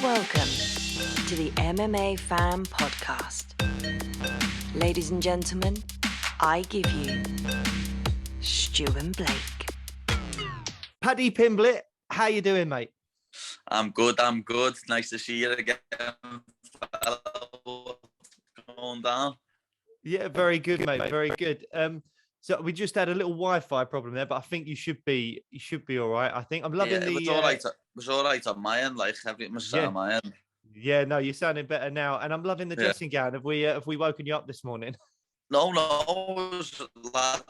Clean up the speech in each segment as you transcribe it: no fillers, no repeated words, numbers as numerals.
Welcome to the MMA Fan Podcast. Ladies and gentlemen, I give you Stu and Blake. Paddy Pimblett, how you doing, mate? I'm good. Nice to see you again. Going down. Yeah, very good, mate. Very good. So we just had a little Wi-Fi problem there, but I think you should be all right. I think I'm loving it was all right. It was all right on my end. Like everything was set on my end. Yeah, no, you're sounding better now, and I'm loving the dressing gown. Have we woken you up this morning? No, it was lad.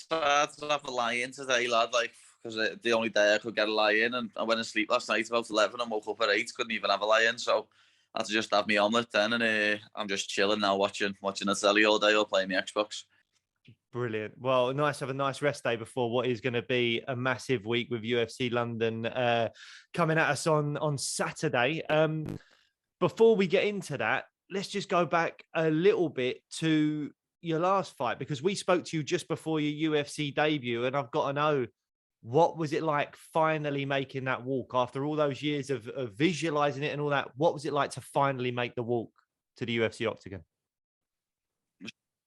I had to have a lie-in today, lad. Like because the only day I could get a lie-in, and I went to sleep last night about 11 and woke up at 8. Couldn't even have a lie-in, so I had to just have my omelette then, and I'm just chilling now, watching the telly all day or playing the Xbox. Brilliant. Well, nice to have a nice rest day before what is going to be a massive week with UFC London coming at us on Saturday. Before we get into that, let's just go back a little bit to your last fight, because we spoke to you just before your UFC debut, and I've got to know, what was it like finally making that walk after all those years of visualizing it and all that? What was it like to finally make the walk to the UFC octagon?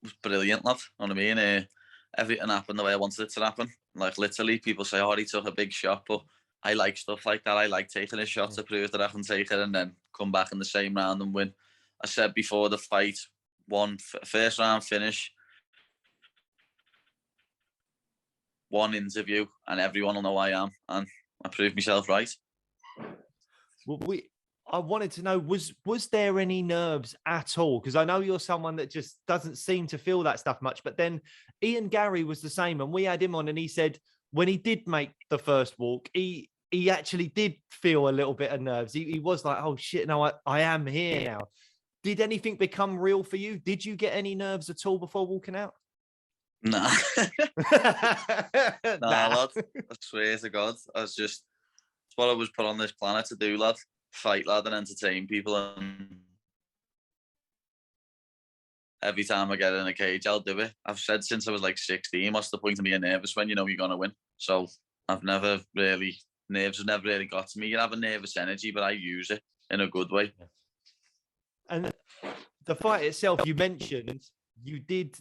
It was brilliant, lad. You know what I mean? Everything happened the way I wanted it to happen. Like literally, people say, "Oh, he took a big shot," but I like stuff like that. I like taking a shot to prove that I can take it and then come back in the same round and win. I said before the fight, first round finish, one interview, and everyone will know I am, and I proved myself right. Well, I wanted to know, was there any nerves at all? Because I know you're someone that just doesn't seem to feel that stuff much. But then Ian Gary was the same, and we had him on, and he said when he did make the first walk, he actually did feel a little bit of nerves. He was like, "Oh shit, no, I am here now." Did anything become real for you? Did you get any nerves at all before walking out? Nah. Nah, lad. I swear to God. It's what I was put on this planet to do, lad. Fight, lad, and entertain people. And every time I get in a cage, I'll do it. I've said since I was like 16, what's the point of being nervous when you know you're going to win? So nerves have never really got to me. You have a nervous energy, but I use it in a good way. And the fight itself, you mentioned you did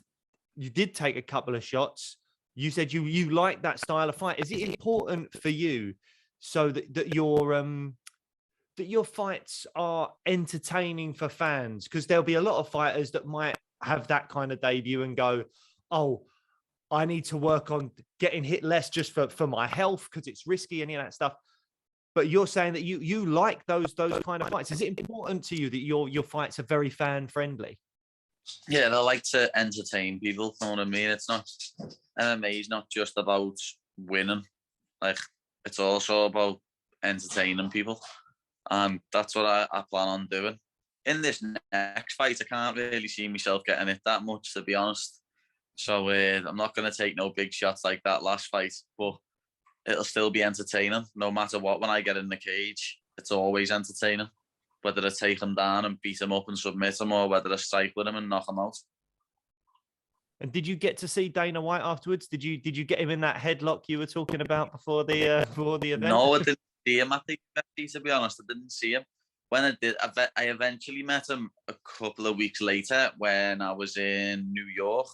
take a couple of shots. You said you like that style of fight. Is it important for you so that your fights are entertaining for fans? Because there'll be a lot of fighters that might have that kind of debut and go, "Oh, I need to work on getting hit less just for my health because it's risky," and any of that stuff. But you're saying that you like those kind of fights. Is it important to you that your fights are very fan friendly? Yeah, I like to entertain people. You know what I mean? It's not MMA is not just about winning. Like it's also about entertaining people, and that's what I plan on doing. In this next fight, I can't really see myself getting it that much, to be honest. So I'm not going to take no big shots like that last fight, but it'll still be entertaining no matter what. When I get in the cage, it's always entertaining. Whether I take him down and beat him up and submit him, or whether I strike with him and knock him out. And did you get to see Dana White afterwards? Did you get him in that headlock you were talking about before the event? No, I didn't see him. I think, to be honest, I didn't see him. When I did, I eventually met him a couple of weeks later when I was in New York.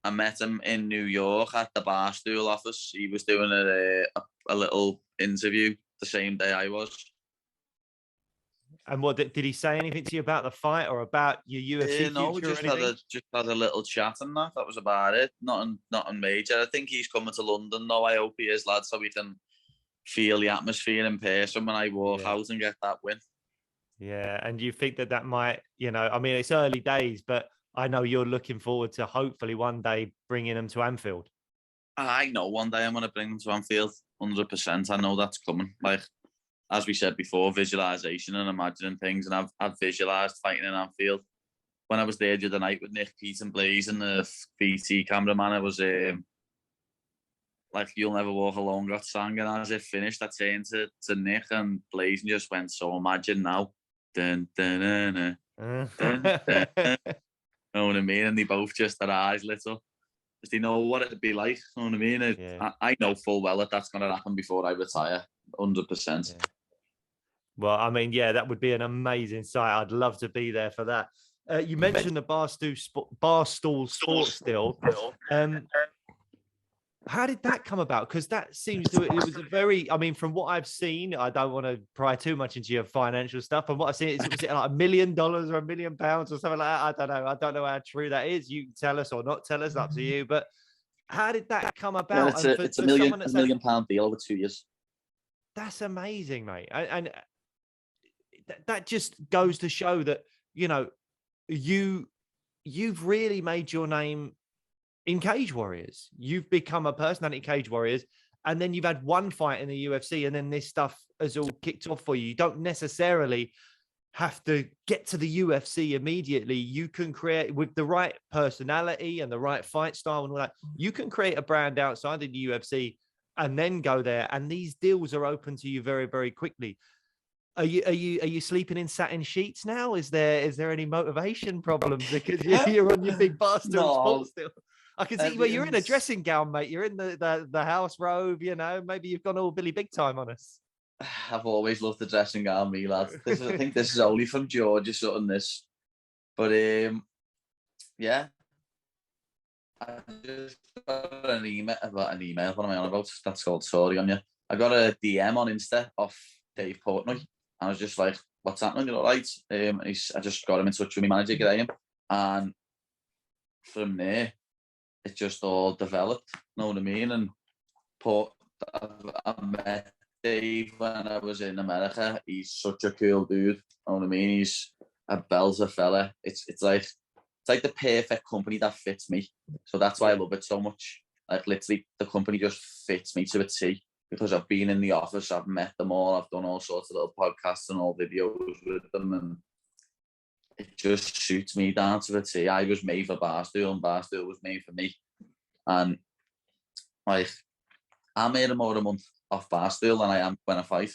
I met him in New York at the Barstool office. He was doing a little interview the same day I was. And what did he say anything to you about the fight or about your UFC No, we future? just had a little chat and that. That was about it. Nothing major. I think he's coming to London though. I hope he is, lad, so we can feel the atmosphere in person when I walk out and get that win. Yeah, and you think that might, I mean, it's early days, but I know you're looking forward to hopefully one day bringing them to Anfield. I know one day I'm going to bring them to Anfield, 100%. I know that's coming. Like, as we said before, visualization and imagining things, and I've visualized fighting in Anfield. When I was there the other night with Nick, Pete and Blaze and the VT cameraman, I was like, "You'll Never Walk Alone" got sang, and as it finished, I turned to Nick and Blaze and just went, "So imagine now." Dun, dun, dun, dun, dun, dun, dun. You know what I mean? And they both just, their eyes lit up. Because they know what it'd be like. You know what I mean? I know full well that that's going to happen before I retire. 100%. Yeah. Well, I mean, yeah, that would be an amazing sight. I'd love to be there for that. You mentioned the Barstool Sports deal. How did that come about? Because that seems to, it was a very, I mean, from what I've seen, I don't want to pry too much into your financial stuff. But what I've seen, was it like $1 million or £1 million or something like that? I don't know. I don't know how true that is. You can tell us or not tell us, up to you. But how did that come about? Yeah, it's a million pound deal over 2 years. That's amazing, mate. And that just goes to show that, you know, you've really made your name in Cage Warriors. You've become a personality in Cage Warriors, and then you've had one fight in the UFC, and then this stuff has all kicked off for you. You don't necessarily have to get to the UFC immediately. You can create, with the right personality and the right fight style and all that, you can create a brand outside of the UFC and then go there. And these deals are open to you very, very quickly. Are you sleeping in satin sheets now? Is there any motivation problems because you're on your big Barstool Sports deal? I can see where you're in a dressing gown, mate. You're in the house robe, you know. Maybe you've gone all Billy Big Time on us. I've always loved the dressing gown, me lad. I think this is only from George or something. This, but yeah. I just got an email. What am I on about? That's called sorry on you. I got a DM on Insta off Dave Portnoy. I was just like, "What's happening? You're all right?" I just got him in touch with my manager, Graham, and from there, it just all developed. Know what I mean? And I met Dave when I was in America. He's such a cool dude. Know what I mean? He's a belter fella. It's like the perfect company that fits me. So that's why I love it so much. Like literally, the company just fits me to a T. Because I've been in the office, I've met them all, I've done all sorts of little podcasts and all videos with them, and it just suits me down to a T. I was made for Barstool, and Barstool was made for me. And like, I made more a month off Barstool than I am when I fight.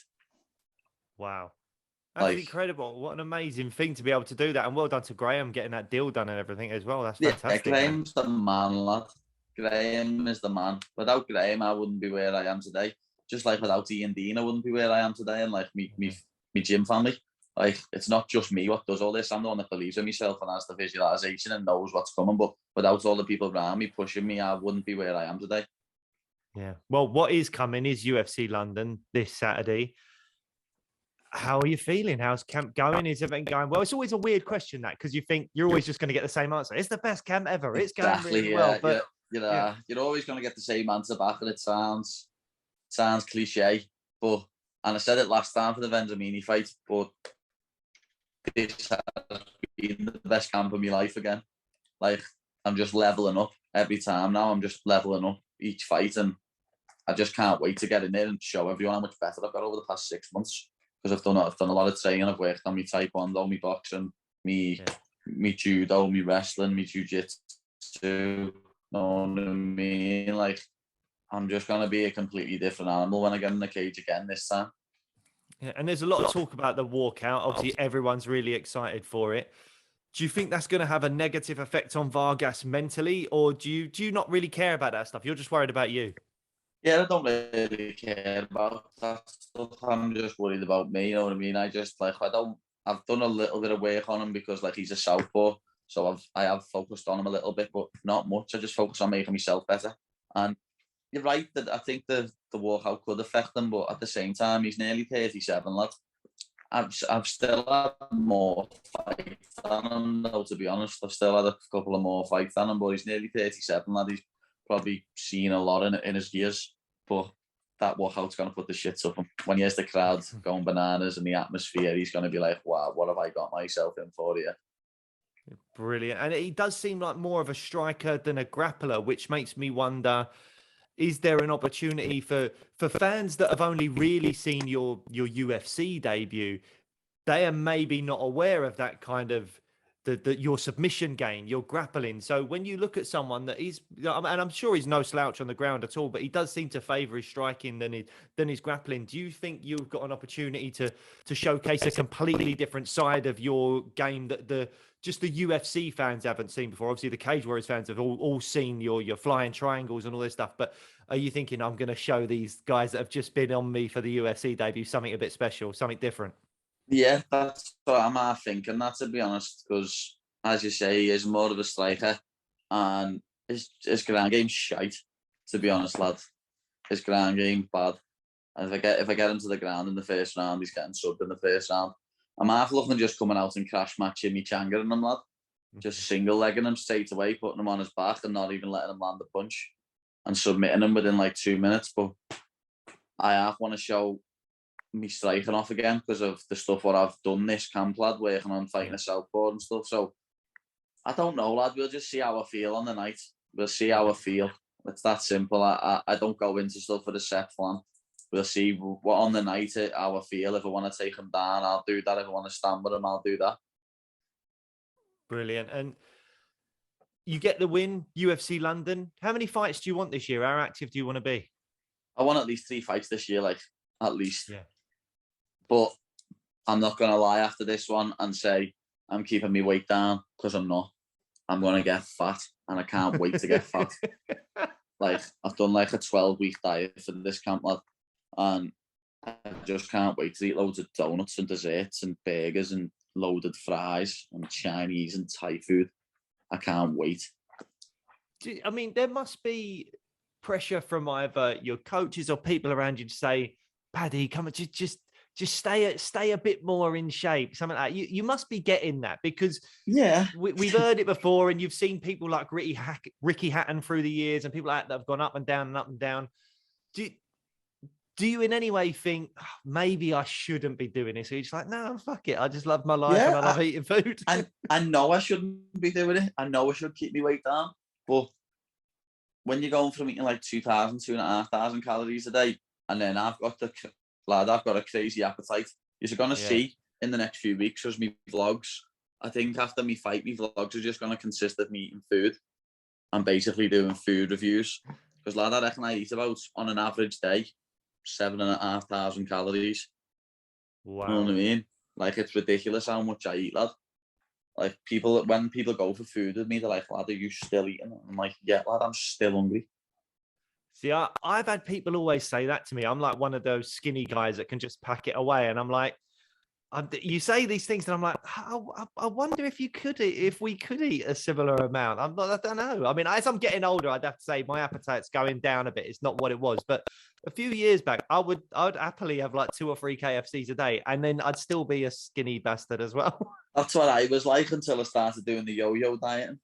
Wow. That's incredible. What an amazing thing to be able to do that. And well done to Graham getting that deal done and everything as well. That's fantastic. Yeah, Graham's the man, lad. Graham is the man. Without Graham, I wouldn't be where I am today. Just like without Ian Dean, I wouldn't be where I am today. And like me gym family, like it's not just me what does all this. I'm the one that believes in myself and has the visualization and knows what's coming. But without all the people around me pushing me, I wouldn't be where I am today. Yeah. Well, what is coming is UFC London this Saturday. How are you feeling? How's camp going? Is everything going well? It's always a weird question, that, because you think you're always just going to get the same answer. It's the best camp ever. It's going really well. But you're always going to get the same answer back, and it sounds cliche, but, and I said it last time for the Vendramini fight, but this has been the best camp of my life again. Like, I'm just leveling up every time now. I'm just leveling up each fight, and I just can't wait to get in there and show everyone how much better I've got over the past 6 months. Because I've done a lot of training. I've worked on my taekwondo, my boxing, me judo, me wrestling, me jiu-jitsu. You know what I mean? Like, I'm just going to be a completely different animal when I get in the cage again this time. Yeah, and there's a lot of talk about the walkout. Obviously, everyone's really excited for it. Do you think that's going to have a negative effect on Vargas mentally, or do you not really care about that stuff? You're just worried about you. Yeah, I don't really care about that stuff. I'm just worried about me. You know what I mean? I just like I've done a little bit of work on him because like he's a southpaw, so I have focused on him a little bit, but not much. I just focus on making myself better. And you're right that I think the walkout could affect him, but at the same time, he's nearly 37, lad. I've still had more fights than him, though, to be honest. I've still had a couple of more fights than him, but he's nearly 37, lad. He's probably seen a lot in his years, but that walkout's going to put the shit up him. When he has the crowd going bananas and the atmosphere, he's going to be like, wow, what have I got myself in for here? Brilliant. And he does seem like more of a striker than a grappler, which makes me wonder, is there an opportunity for fans that have only really seen your UFC debut? They are maybe not aware of that kind of your submission game, your grappling. So when you look at someone that is, and I'm sure he's no slouch on the ground at all, but he does seem to favour his striking than his grappling. Do you think you've got an opportunity to showcase a completely different side of your game that the UFC fans haven't seen before? Obviously, the Cage Warriors fans have all seen your flying triangles and all this stuff. But are you thinking, I'm going to show these guys that have just been on me for the UFC debut something a bit special, something different? Yeah, that's what I'm half thinking that, to be honest, because as you say, he is more of a striker, and his ground game's shite, to be honest, lad. His ground game's bad. And if I get him to the ground in the first round, he's getting subbed in the first round. I'm half looking just coming out and crash matching me Changa and him, lad. Just single legging him straight away, putting him on his back and not even letting him land the punch and submitting him within like 2 minutes. But I half want to show me striking off again because of the stuff what I've done this camp, lad, working on fighting a southpaw and stuff. So I don't know, lad. We'll just see how I feel on the night. We'll see how I feel. It's that simple. I don't go into stuff for the set plan. We'll see what on the night how I feel. If I want to take him down, I'll do that. If I want to stand with him, I'll do that. Brilliant. And you get the win, UFC London. How many fights do you want this year? How active do you want to be? I want at least 3 fights this year, like, at least. Yeah. But I'm not going to lie after this one and say I'm keeping my weight down, because I'm not. I'm going to get fat, and I can't wait to get fat. Like, I've done like a 12-week diet for this camp, lad, and I just can't wait to eat loads of donuts and desserts and burgers and loaded fries and Chinese and Thai food. I can't wait. I mean, there must be pressure from either your coaches or people around you to say, Paddy, come on, just stay a bit more in shape, something like that. You must be getting that, because we've heard it before, and you've seen people like Ricky Hatton through the years, and people like that have gone up and down and up and down. Do you in any way think, oh, maybe I shouldn't be doing this? Or you're just like, no, fuck it. I just love my life and I love eating food. I know I shouldn't be doing it. I know I should keep my weight down. But when you're going from eating like 2,000, 2,500 calories a day, and then I've got a crazy appetite, you're going to see in the next few weeks, as me vlogs, I think after me fight, me vlogs are just going to consist of me eating food and basically doing food reviews. Because lad, I reckon I eat about, on an average day, 7,500 calories. Wow. You know what I mean? Like, it's ridiculous how much I eat, lad. Like, when people go for food with me, they're like, lad, are you still eating? I'm like, yeah, lad, I'm still hungry. See, I've had people always say that to me. I'm like one of those skinny guys that can just pack it away. And I'm like, you say these things, and I'm like, I wonder if we could eat a similar amount. I don't know. I mean, as I'm getting older, I'd have to say my appetite's going down a bit. It's not what it was. But a few years back, I would happily have like 2 or 3 KFCs a day, and then I'd still be a skinny bastard as well. That's what I was like until I started doing the yo-yo dieting.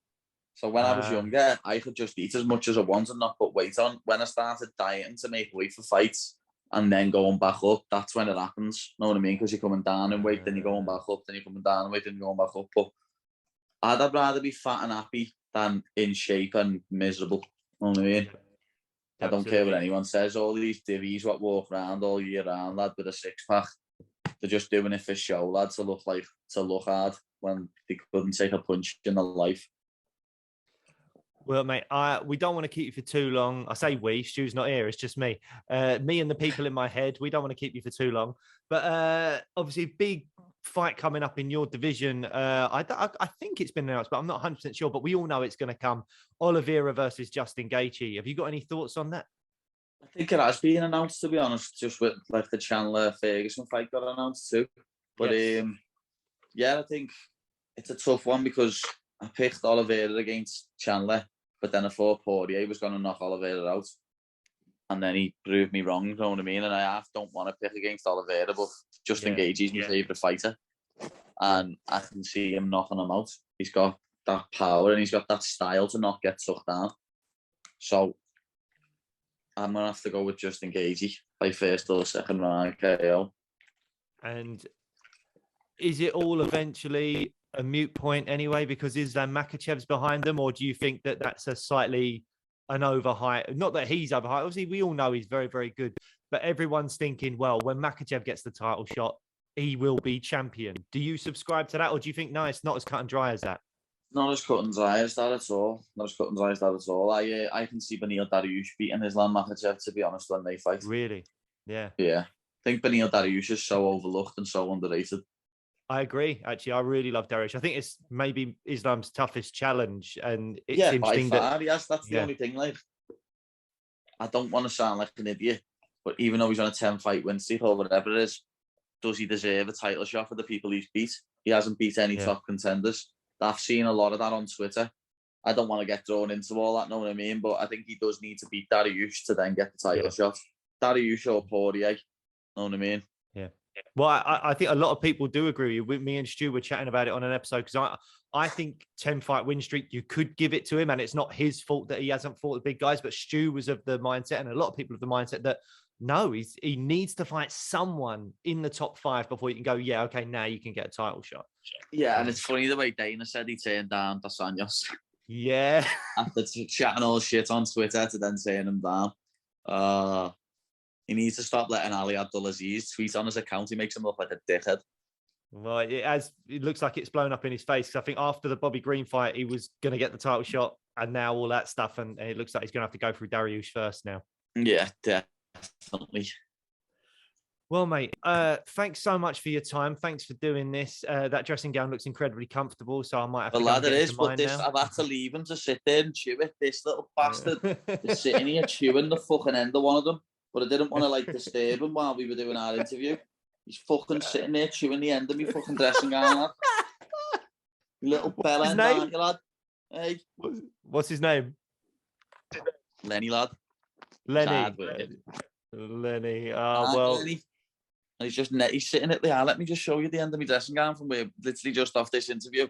So when I was younger, I could just eat as much as I wanted and not put weight on. When I started dieting to make weight for fights and then going back up, that's when it happens. You know what I mean? Because you're coming down in weight, then you're going back up, then you're coming down in weight, then you're going back up. But I'd rather be fat and happy than in shape and miserable. You know what I mean? I don't care what anyone says. All these divvies what walk around all year round, lad, with a 6-pack, they're just doing it for show, lad, to look hard when they couldn't take a punch in their life. Well, mate, we don't want to keep you for too long. I say we, Stu's not here. It's just me. Me and the people in my head. We don't want to keep you for too long. But obviously, big fight coming up in your division. I think it's been announced, but I'm not 100% sure. But we all know it's going to come. Oliveira versus Justin Gaethje. Have you got any thoughts on that? I think it has been announced, to be honest, just with like the Chandler-Ferguson fight got announced too. But I think it's a tough one because I picked Oliveira against Chandler, but then I thought Poirier was going to knock Oliveira out. And then he proved me wrong, you know what I mean? And I don't want to pick against Oliveira, but Justin Gaethje's my favourite fighter. And I can see him knocking him out. He's got that power and he's got that style to not get sucked down. So I'm going to have to go with Justin Gaethje by first or second round KO. And is it all eventually a moot point anyway, because Islam Makhachev's behind them, or do you think that that's a slightly an overhype? Not that he's overhyped. Obviously, we all know he's very, very good, but everyone's thinking, well, when Makhachev gets the title shot, he will be champion. Do you subscribe to that, or do you think, no, it's not as cut and dry as that? Not as cut and dry as that at all. I can see Beneil Dariush beating Islam Makhachev, to be honest, when they fight. Really? Yeah. Yeah. I think Beneil Dariush is so overlooked and so underrated. I agree. Actually, I really love Dariush. I think it's maybe Islam's toughest challenge, and it's interesting by far, yes, that's the only thing. Like, I don't want to sound like an idiot, but even though he's on a 10-fight win streak or whatever it is, does he deserve a title shot for the people he's beat? He hasn't beat any top contenders. I've seen a lot of that on Twitter. I don't want to get drawn into all that, know what I mean? But I think he does need to beat Dariush to then get the title shot. Dariush or Poirier, know what I mean? Yeah. Well, I think a lot of people do agree with you. Me and Stu were chatting about it on an episode because I think 10-fight win streak, you could give it to him, and it's not his fault that he hasn't fought the big guys, but Stu was of the mindset, and a lot of people of the mindset that no, he needs to fight someone in the top 5 before you can go, yeah, okay, now you can get a title shot. Yeah, and it's funny the way Dana said he turned down Dos Anjos. Yeah. After chatting all shit on Twitter to then turn him down. He needs to stop letting Ali Abdulaziz tweet on his account. He makes him look like a dickhead. Well, it looks like it's blown up in his face. I think after the Bobby Green fight, he was going to get the title shot, and now all that stuff, and it looks like he's going to have to go through Dariush first now. Yeah, definitely. Well, mate, thanks so much for your time. Thanks for doing this. That dressing gown looks incredibly comfortable, so I might have to go and get into mine now. I've had to leave him to sit there and chew it. This little bastard is sitting here chewing the fucking end of one of them, but I didn't want to like disturb him while we were doing our interview. He's fucking sitting there chewing the end of me fucking dressing gown, lad. Little bell end, aren't you, lad? Hey. What's his name? Lenny, lad. Lenny. Lenny. Well. Lenny. And he's sitting at the eye. Let me just show you the end of my dressing gown from where literally just off this interview.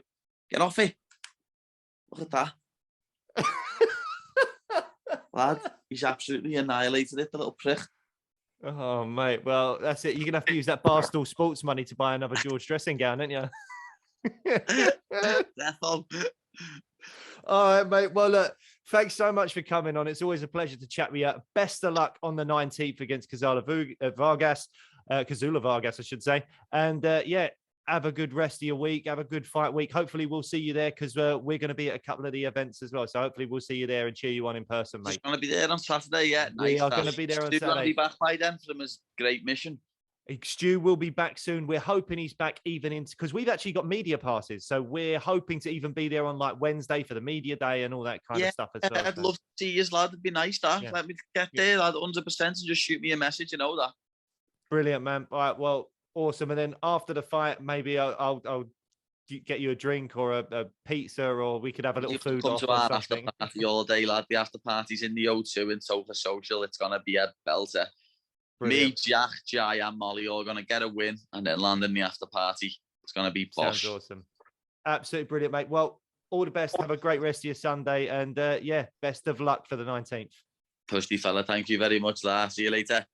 Get off it. Look at that. Lad, he's absolutely annihilated it, the little prick. Oh, mate. Well, that's it. You're going to have to use that Barstool Sports money to buy another George dressing gown, aren't you? All right, mate. Well, look, thanks so much for coming on. It's always a pleasure to chat with you. Best of luck on the 19th against Kazula Vargas, I should say. And yeah, have a good rest of your week. Have a good fight week. Hopefully we'll see you there because we're going to be at a couple of the events as well. So hopefully we'll see you there and cheer you on in person, mate. Just going to be there on Saturday, yeah. We are going to be there on Saturday. Going to be back by then from his great mission. Stu will be back soon. We're hoping he's back even into, because we've actually got media passes. So we're hoping to even be there on like Wednesday for the media day and all that kind of stuff as well. I'd love to see you, lad. It'd be nice, that. Yeah. Let me get there, lad, 100%, and just shoot me a message, you know that. Brilliant, man. All right, well, awesome. And then after the fight, maybe I'll get you a drink or a pizza, or we could have a little food off or something. After party all day, lad. The after party's in the O2 in Sofa Social. It's going to be a belter. Brilliant. Me, Jack, Jai, and Molly all going to get a win and then land in the after party. It's going to be posh. Sounds awesome. Absolutely brilliant, mate. Well, all the best. Have a great rest of your Sunday. And yeah, best of luck for the 19th. Pushy fella. Thank you very much, lad. See you later.